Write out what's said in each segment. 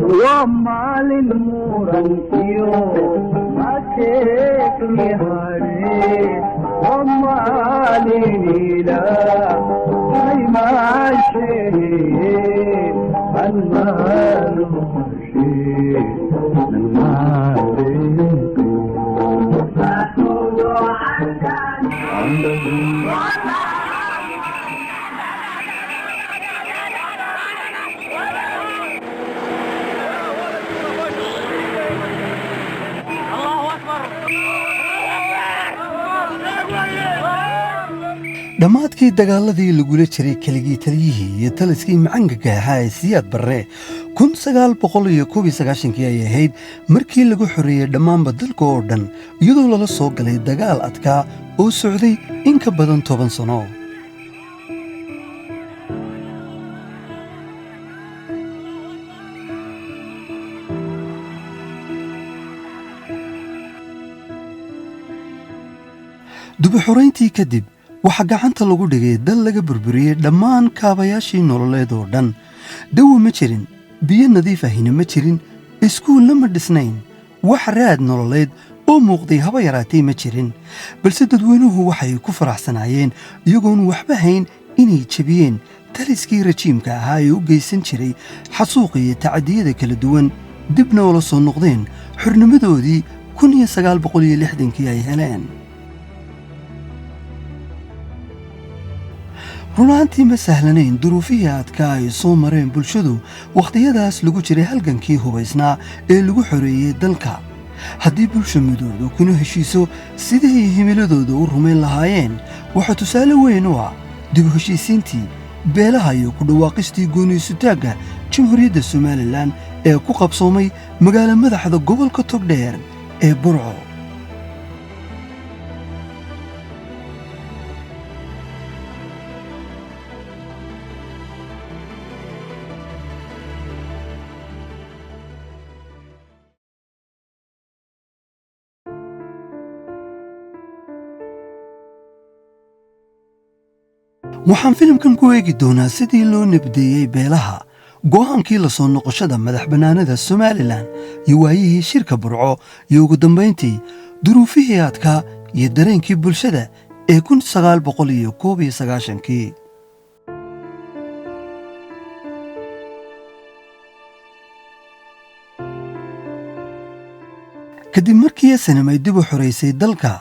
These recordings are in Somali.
وما للمرنكيو ما تكني هاري وما لليلا هاي ما شيء المال شيء المال dhammaadkii dagaaladii lagula jiray keligii taliyihii iyo taliskii macangaga ahaa ee siyaad barre 1991 ay ahayd markii lagu xoreeyey dhammaanba dalka oo dhan iyadoo lala soo galay dagaal adkaa oo socday in ka badan 10 sano dubuxoreyntii kadib waxa gacanta lagu dhigay dal laga burburiyey dhammaan kaabayaashii nololeed oo dhan dawo ma jirin biyo nadiif ahina ma jirin iskuulna ma dhisnayn wax raad nololeed oo muuqday haba yaraatay ma jirin balse dadweynuhu waxay ku faraxsanaayeen iyagoon waxba hayn inay jabiyeen taliskii rajiimka ahaa ee u geysan jiray xasuuq iyo tacadiyada kala duwan dibna ula soo noqdeen xornimadoodii 1960kii ay heleen runaantii ma sahlanayn duruufihii adkaa ay soo mareen bulshadu wakhtiyadaas lagu jiray halgankii hubaysnaa ee lagu xoreeyey dalka haddii bulsha midooda kuna heshiiso siday himiladooda u rumayn lahaayeen waxaa tusaale weyn u ah dib u heshiisiintii beelaha iyo ku dhawaaqistii gooniisutaagga jamhuuriyadda somalilan ee ku qabsoomay magaalo madaxda gobolka togdheer ee burco waxaan filimkan ku eegi doonaa sidii loo nabdeeyey beelaha go'aankii la soo noqoshada madax bannaanida somalilan iyo waayihii shirka burco iyo ugu dambayntii duruufihii adkaa iyo dareenkii bulshada ee 1991kii kadib markii SNM ay dib u xoraysay dalka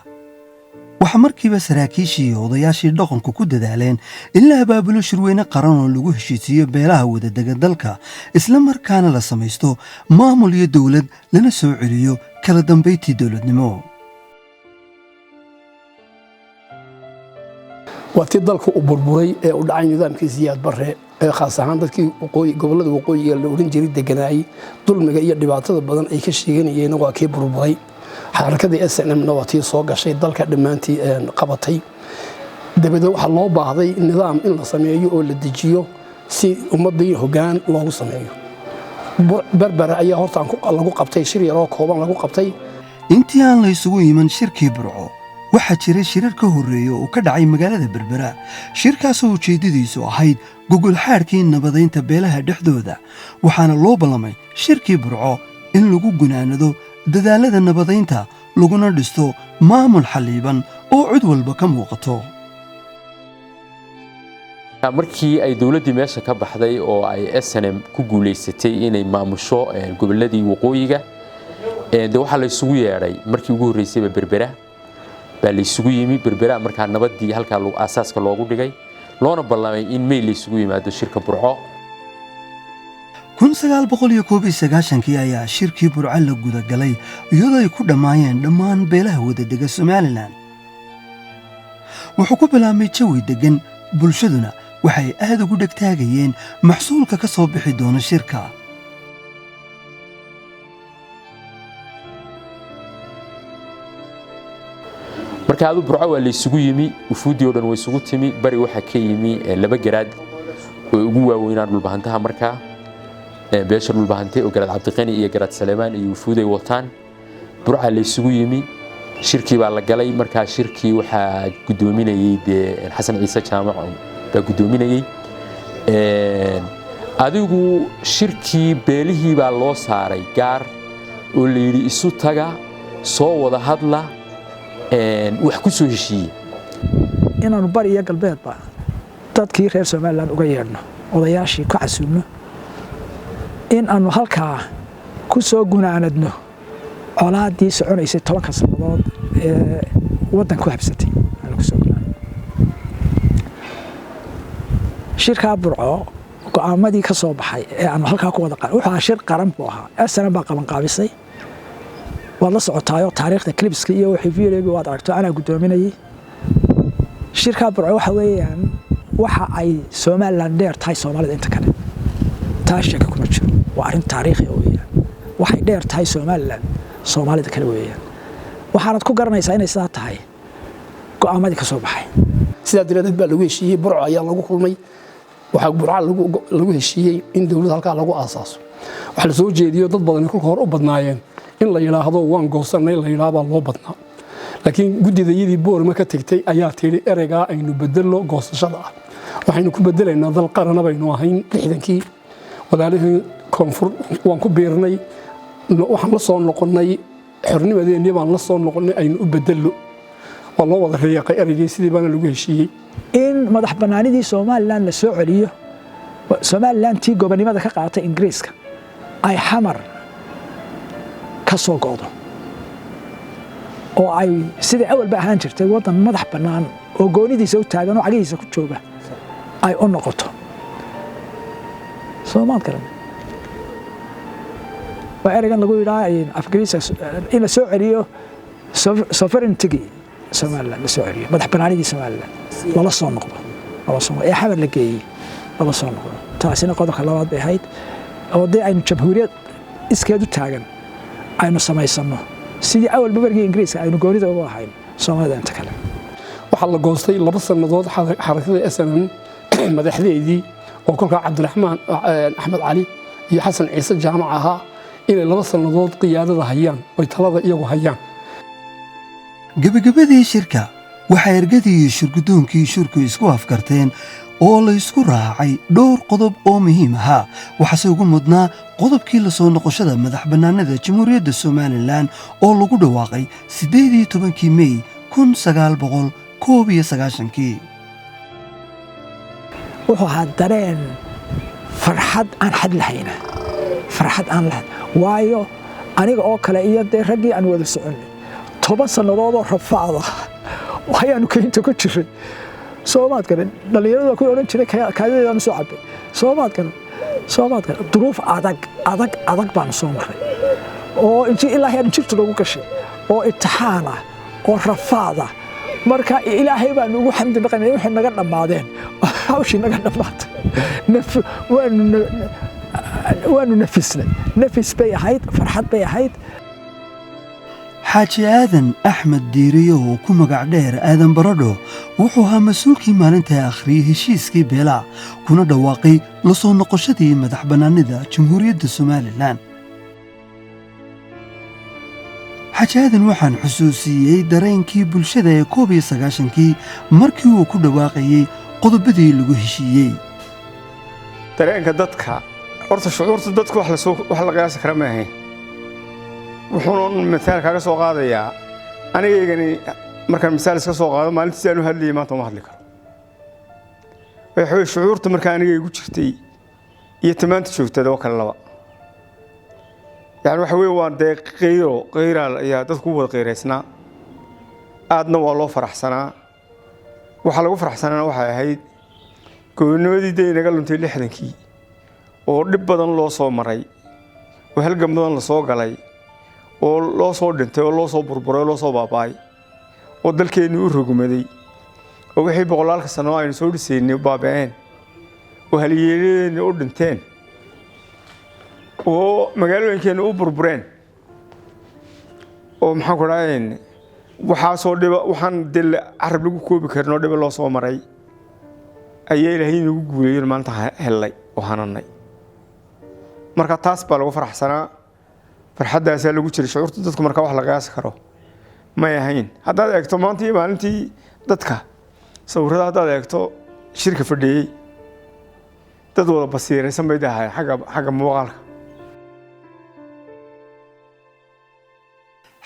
waxa markiiba saraakiishii iyo odayaashii dhaqanku ku dadaaleen in la abaabulo shirweyne qaran oo lagu heshiisiiyo beelaha wadadega dalka isla markaana la samaysto maamul iyo dowlad lana soo celiyo kala dambayntii dowladnimo waqti dalku u burburay ee u dhacay nidaamkii siyaad barre ee khaas ahaan dadkii gobolada waqooyiga la oran jiray deganaayay dulmiga iyo dhibaatada badan ay ka sheeganayeen waa kii burburay xarakadii SNM-na waa tii soo gashay dalka dhammaantii qabatay dabada waxa loo baahday nidaam in la sameeyo oo la dejiyo si ummadii hoggaan loogu sameeyo berbera ayaa hortaan lagu qabtay shir yaroo kooban lagu qabtay intii aan la isugu iman shirkii burco waxaa jiray shirar ka horreeya oo ka dhacay magaalada berbera shirkaasoo ujeeddadiisu ahayd gogol xaadhkii nabadaynta beelaha dhexdooda waxaana loo ballamay shirkii burco in lagu gunaanado dadaalada nabadaynta laguna dhisto maamul xalliiban oo cid walba ka muuqato markii ay dawladdii meesha ka baxday oo ay SNM ku guulaysatay inay maamusho gobolladii waqooyiga waxaa la isugu yeedhay markii ugu horreysay berbera baa la isugu yimi berbera markaa nabaddii halkaa aasaaska loogu dhigay loona ballamay in May la isugu yimaado shirka burco 1991kii ayaa shirkii burco la gudagalay iyadoo ay ku dhammaayeen dhammaan beelaha wadadega somalilan wuxuu ku bilaabmay jawi deggan bulshaduna waxay aad ugu dhegtaagayeen maxsuulka ka soo bixi doona shirka marka adu burco waa la isugu yimi ufuudii oo dhan way isugu timi bari waxa ka yimi laba garaad oo ugu waaweynaa dhulbahantaha markaa beesha dhulbahantay oo garaad cabdiqani iyo garaad Saleemaan iyo ufuuday wataan burca la isugu yimi shirkii baa la galay markaa shirkii waxa gudoominayay Xasan Ciise Jaamac baa gudoominayay adigu shirkii beelihii baa loo saaray gaar oo la yidhi isu taga soo wada hadla wax ku soo heshiiyey inaanu bari iyo galbeedba dadkii reer Soomaaliland uga yeedhno odayaashii ku casuumno in aanu halkaa ku soo gunaanadno colaadii soconaysay 10 sanadood ee waddanku habsatay ku soo gunaanadno shirka Burco go'aamadii ka soo baxay ee aanu halkaa ku wada qaran wuxuu shir qaran buu ahaa asana baa qaban qaabisay wala socotaayo taariikhda clipska iyo wixii fiileeyay waad aragto ana gudoominayay shirka Burco waxa weeyaan waxa ay Soomaaliland dheer tahay Soomaalida inta kale taashaka kuma jiro waa arin taariikhi ah weeyaan waxay dheer tahay Soomaaliland Soomaalida kale weeyaan waxaad ku garanaysaa inay sidaa tahay go'aamadii ka soo baxay sidaa direed baa lagu heshiiyey Burco ayaa lagu kulmay waxa Burco lagu heshiiyey in dawladda halka lagu aasaaso waxa la soo jeediyo dad badan ku hor u badnaayeen in la yiraahdo waan goosanay la yiraahdo loo badnaa laakiin gudidayadii Boorma ka tagtay ayaa tiri ereyga aynu bedelo goosashada ah waxaynu ku bedelaynaa dal qaran baynu ahayn 60kii walaalahay koonfur waan ku beernay waxaan la soo noqonay xornimadeennii baan la soo noqonay aynu u bedelo والله وضع رياقي أريجي سيدي بنا لقيه شيء إن مدح بناني دي Soomaaliland لسوء عليه Soomaaliland تيجو بني ماذا كقاعدة إنجليزك أي حمر كسوق عضو أو أي سيدي أول بقى هنشر تقول مدح بنان وجوني دي سوت تاجن وعليه سكوت شوبه أي النقطة Soomaali كلام وأريجان لقول راعي أفغانيس إن سوء عليه سفرين تجي Soomaaliland soo celiyo madax banaanidii Soomaaliland wala soo noqdo ee xabad la geeyay wala soo noqdo taasina qodobka labaad bay ahayd oo aynu jamhuuriyad iskeedu taagan aynu samaysano sidii awal babarkii Ingiriiska aynu goonida ugu ahayn Soomaalida inta kale waxa la goostay 2 sanadood xarakada SNM madaxdeedii oo kolka Cabdiraxmaan Axmed Cali iyo Xasan Ciise jaamac ahaa inay 2 sanadood qiyaadada hayaan oo talada iyagu hayaan gabagabadii shirka waxay ergadii shirgudoonkii shirku isku afkarteen oo la isku raacay dhowr qodob oo muhiim ah waxaase ugu mudnaa qodobkii la soo noqoshada madax bannaanida Jamhuuriyadda Soomaaliland oo lagu dhawaaqay 18 May 1991 wuxuu hadareen farxad aan xad lahayn farxad aan lahayn waayo aniga oo kale iyo raggii aan wada soconay 10 sanadood oo rafaada waxaanu keento ku jiray Soomaad kale dhalinyarada ku oran jiray kaadida soo cabay Soomaad kale duruuf adag baan soo maray oo intii ilaahay aan jirto lagu gashay oo imtixaana oo rafaada marka ilaahay baan ugu xamdi naqanay wixii naga dhamaadeen hawshii naga dhamaatay waanu nafis bay ahayd farxad bay ahayd xaaji aadan axmed diiriyo oo ku magac dheer aadan baradho wuxuu ahaa mas-uulkii maalinta akhriyay heshiiskii beelaa kuna dhawaaqay la soo noqoshadii madax bannaanida Jamhuuriyadda Soomaaliland xaaji aadan waxaan xusuusiyey dareenkii bulshada ee 19 markii uu ku dhawaaqayay qodobadii lagu heshiiyey dareenka dadka horta shucuurta dadku wax la qiyaasi kara ma ahayn wuxuuna misaal kaaga soo qaadayaa anigeygani markaan misaal iska soo qaado maalintii aanu hadlayay maanta ma hadli karo waxay shucuurta markaan anigeygu jirtay iyo tamaanta joogtada oo kale laba يعني waxa weey waan deeq qeyraal ayaa dadku wada qeyraysnaa aadna waa loo faraxsanaa waxa lagu faraxsanaa waxa ahayd go'aanimadii deegaanka luntay 60kii oo dhib badan loo soo maray oo halgan badan la soo galay oo loo soo dhintay oo loo soo burburay oo loo soo baabaay oo dalkeenu u rogmaday oo wixii boqolaalka sano aynu soo dhisaynay baabeen oo halyeeyeen u dhinteen oo magaalooyinkeena u burbureen oo maxaan ku dhahayn waxa soo dhiba waxaan dil carab lagu koobi karno dhiba loo soo maray ayay ilaahay nagu guuleeyeen maanta helay oo hananay marka taas baa lagu faraxsanaa farxadaas lagu jiray shucuurta dadku marka wax la qiyaasi karo ma yahayn haddaad eegto maanta iyo maalintii dadka sawirada haddaad eegto shirka fadhiyay dad wada basiiraysan bay dahay xagga muuqaalka.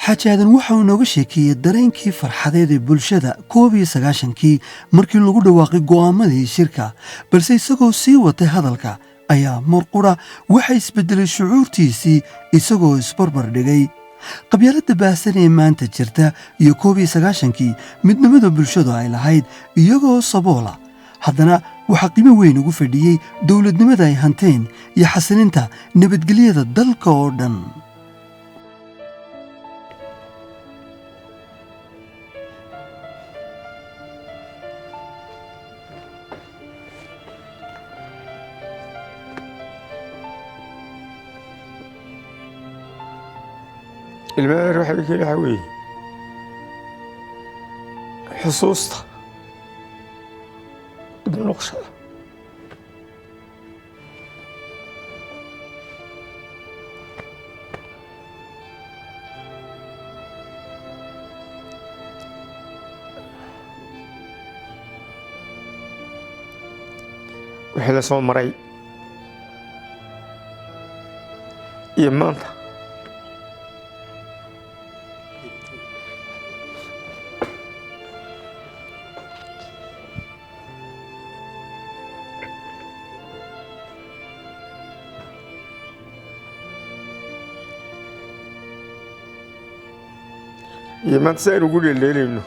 xaaji aadan waxa uu nooga sheekeeyey dareenkii farxadeed ee bulshada 1991kii markii lagu dhawaaqay go'aamadii shirka, balse isagoo sii watay hadalka ayaa marqura waxa isbedelay shucuurtiisii isagoo isbarbar dhigay qabyaaladda baahsan ee maanta jirta iyo 1991kii midnimada bulshadu ay lahayd iyagoo saboola. haddana waxaa qiimo weyn ugu fadhiyey dowladnimada ay hanteen iyo xasilinta nabadgelyada dalka oo dhan. المدار waxay ka leexaway xusuusta dib noqoshada wixii la soo maray iyo maanta يمان سائر وقولي الليل إنه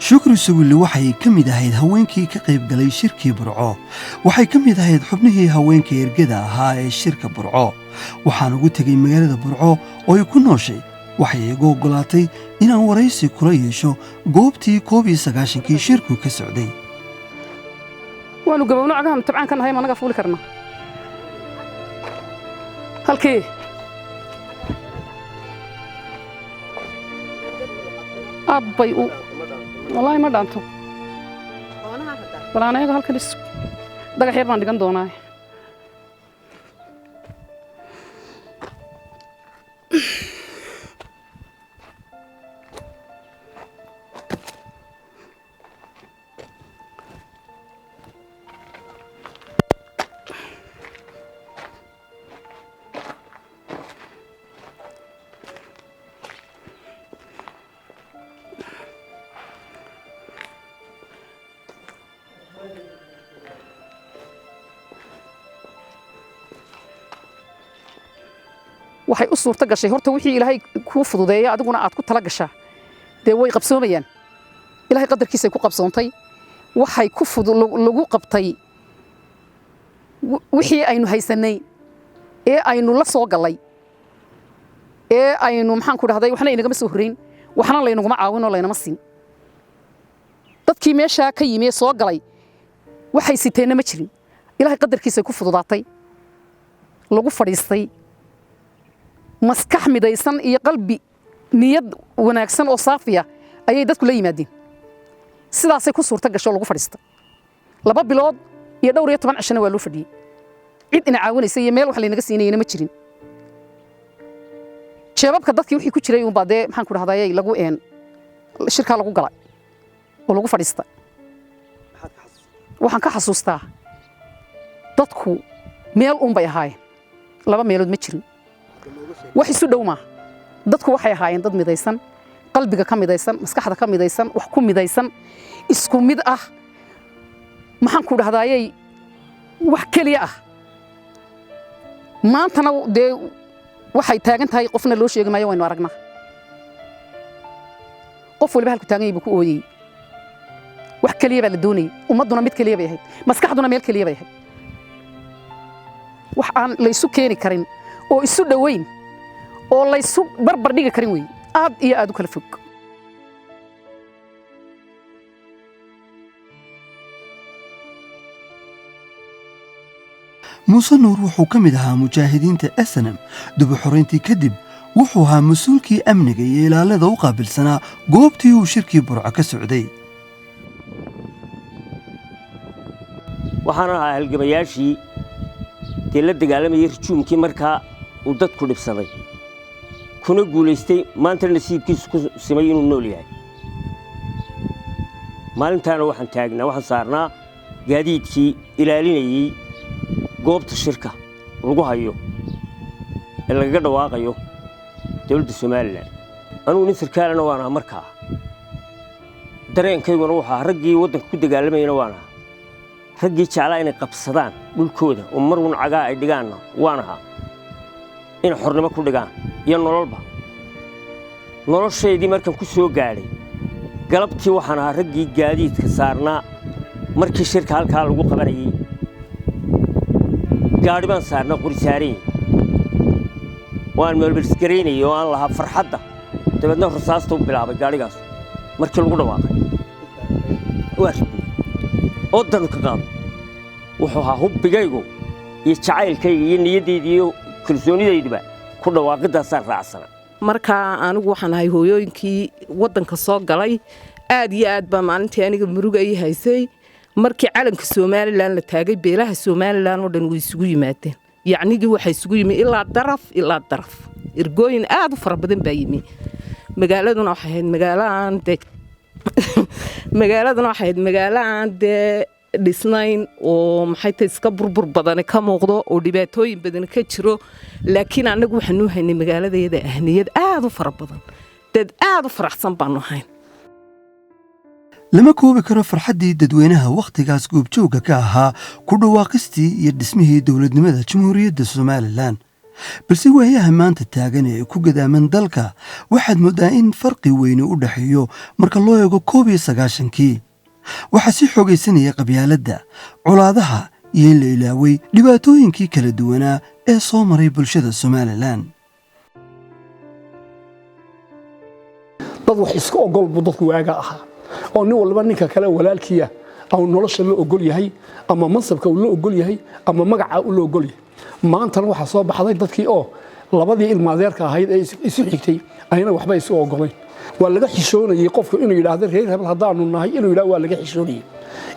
shukri sugulle waxay ka mid ahayd haweenkii ka qayb galay shirkii Burco. waxay ka mid ahayd xubnihii haweenka ergada ahaa ee shirka Burco. waxaan ugu tegay magaalada Burco oo ay ku nooshay. waxay igu ogolaatay inaan waraysi kula yeesho goobtii 1991kii shirku ka socday. waanu gabowno cagahan tabcaan kan ahay managa fuuli karna halkii abbay u wallahi ma dhaanto balaanayaga halka dhis dhagax yar baan dhigan doonaa waxay u suurta gashay horta wixii ilaahay ku fududeeyay adiguna aad ku tala gashaa de way qabsoomayaan ilaahay qadarkiisa ku qabsoontay waxay ku lagu qabtay wixii aynu haysanay ee aynu la soo galay ee aynu maxaan ku dhahday waxna inaga soo horeyn waxna la inaga caawin oo la inama siin dadkii meesha ka yimee soo galay waxay siteen ma jirin ilaahay qadarkiisa ku fududaatay lagu fadhiistay maskax midaysan iyo qalbi niyad wanaagsan oo saafiya ayay dadku la yimaadeen sidaasay ku suurta gasho lagu fadhiistay 2 bilood iyo dhowr iyo 10 cishana waa loo fadhiyay cid ina caawinaysa iyo meel wax la inaga siinayna ma jirin jeebabka dadkii wixii ku jiray baadee maxaan ku dhahday lagu shirka lagu galay oo lagu fadhiistay waxaan ka xasuustaa dadku meel bay ahaayeen 2 meelood ma jirin wax isu dhow ma dadku waxay ahaayeen dad midaysan qalbiga ka midaysan maskaxda ka midaysan wax ku midaysan isku mid ah maxaan ku dhahday wax kaliya ah maantana de waxay taagan tahay qofna loo sheegay maayo waynu aragnaa qof waliba halku taagan yahay ku ooyay wax kaliya baa la doonay ummaduna mid kaliya bay ahayd maskaxduna meel kaliya bay ahayd wax aan la isu keeni karin oo isu dhaweyn oo la isu barbar dhigi karin way aad iyo aad u kala fog muuse nuur wuxuu ka mid ahaa mujaahidiinta SNM dib u xoreyntii kadib wuxuu ahaa mas'uulkii amniga iyo ilaalada u qaabilsanaa goobtii uu shirkii Burco ka socday. waxaan ahaa halgabayaashii la dagaalamayay rujuumkii markaa uu dadku dhibsaday kuna guulaystay maanta nasiibkiisu ku simay inuu nool yahay maalintaana waxaan saarnaa gaadiidkii ilaalinayay goobta shirka lagu hayo ee lagaga dhawaaqayo dawladda Soomaaliland anigu nin sarkaalana waan ahaa markaa dareenkayguna waxa raggii waddanka ku dagaalamayna waan ahaa raggii jeclaa inay qabsadaan dhulkooda oo mar uun cagaa ay dhigaanna waan ahaa in xornimo ku dhigaan iyo nololba nolosheedii markan ku soo gaadhay galabtii waxaan ahaa raggii gaadiidka saarnaa markii shirka halkaa lagu qabanayay gaadhi baan saarnaa qori saaran waan meelbisgareynay oo aan lahaa farxadda dabeedna rasaasta u bilaabay gaadhigaas markii lagu dhawaaqay oo dan ka qaado wuxuu ahaa hubbigaygu iyo jacaylkayga iyo niyaddeedii iyo kalsoonidayduba ku dhawaaqidaasaan raacsana marka anigu waxaan ahay hooyooyinkii waddanka soo galay aad iyo aad baa maalintii aniga muruga ay haysay markii calanka Soomaaliland la taagay beelaha Soomaaliland oo dhan way isugu yimaadeen yacnigii waxay isugu yimi ilaa daraf irgooyin aad u fara badan baa yimi magaaladuna waxay ahayd magaalo aan dhisnayn oo maxay tahay iska burbur badan ka muuqdo oo dhibaatooyin badan ka jiro laakiin anagu waxaanu haynay magaaladeeda ahniyad aad u fara badan dad aad u faraxsan baanu hayn lama koobi karo farxaddii dadweynaha wakhtigaas goobjoogga ka ahaa ku dhawaaqistii iyo dhismihii dowladnimada jamhuuriyadda Soomaaliland balse waayaha maanta taagan ee ku gadaaman dalka waxaad moodaa in farqi weyn u dhaxeeyo marka loo eego 1990kii waxaa si xoogaysanaya qabyaaladda colaadaha iyo in la ilaaway dhibaatooyinkii kala duwanaa ee soo maray bulshada Soomaaliland dad wax iska ogol buu dadku waaga ahaa oo nin walba ninka kale walaalkiya aw nolosha la ogol yahay ama mansabka uu la ogol yahay ama magaca uu la ogol yahay maanta waxa soo baxday dadkii oo labadii ilmaadeerka ahayd ee isu xigtay ayna waxba isu ogoleen waa laga xishoonayay qofku inuu yiraahdo reer hebel hadaanu nahay inuu yiraahdo waa laga xishoonayay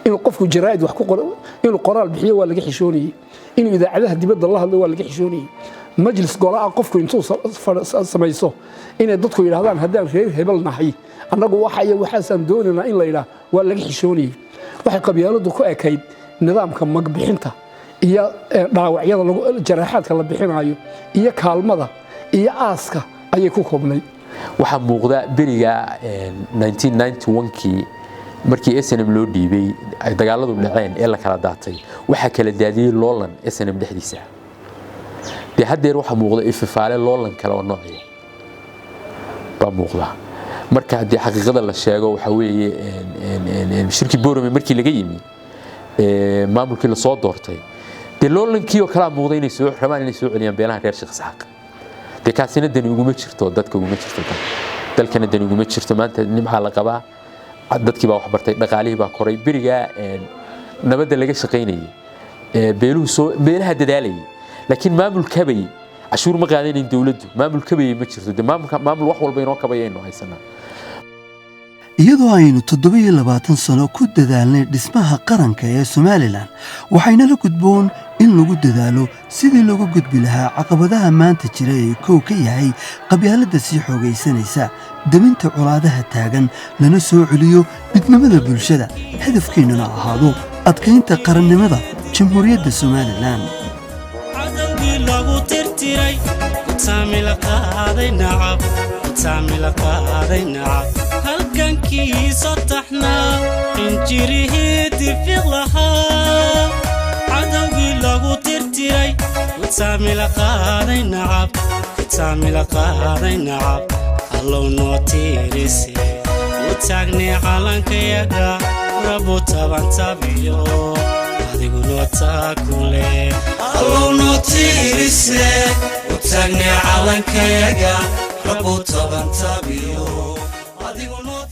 inuu qofku jaraa'id wax ku qoro inuu qoraal bixiyo waa laga xishoonayay inuu idaacadaha dibadda la hadlo waa laga xishoonayay majlis golaa qofku intuu samayso inay dadku yiraahdaan hadaan reer hebel nahay annagu waxaan doonaynaa in la yiraahdo waa laga xishoonayay waxay qabyaaladu ku ekayd nidaamka magbixinta iyo dhaawacyada jaraaxaadka la bixinayo iyo kaalmada iyo aaska ayay ku koobnay waxa muuqda beriga 1991kii markii SNM loo dhiibay ay dagaaladu dhaceen ee la kala daatay waxa kala daadiyay loolan SNM dhexdiisa hadeer waxa muuqda ififaale loolan kale oo noocyo ba muuqda marka hadii xaqiiqada la sheego waxa weeye shirki Boorame markii laga yimi maamulkii la soo doortay loolanki oo kala muuqday inay soo rabaan inay soo celiyaan beelaha reer Sheekh Isxaaq kaasina dani uguma jirto dadka uguma jirto dalkana dani uguma jirto maanta nimca la qabaa dadkii baa wax bartay dhaqaalihii baa koray beriga nabadda laga shaqeynayay beelaha dadaalayay laakiin maamul kabay cashuur ma qaadanayn dawladdu maamul kabay ma jirto maamul wax walba inoo kabayayno haysanaa iyadoo aynu 27 sano ku dadaalnay dhismaha qaranka ee Soomaaliland waxayna la gudboon in lagu dadaalo sidii loogu gudbi lahaa caqabadaha maanta jira ee koow ka yahay qabyaaladda sii xoogaysanaysa daminta colaadaha taagan lana soo celiyo midnimada bulshada hadafkeennuna ahaado adkaynta qarannimada jamhuuriyadda Soomaaliland cadawgii lagu tirtiray taamil qaaday nacab halkankiisa taxnaa injirihii difiq lahaa cadawgii lagu tirtiray taamil qaaday nacab allow noo tiirise u taagnay calankayaga rabu tabantabiyo adigu noo taakule allow noo tiirise u taagnay calankayaga rabu tabantabiyo adigu noo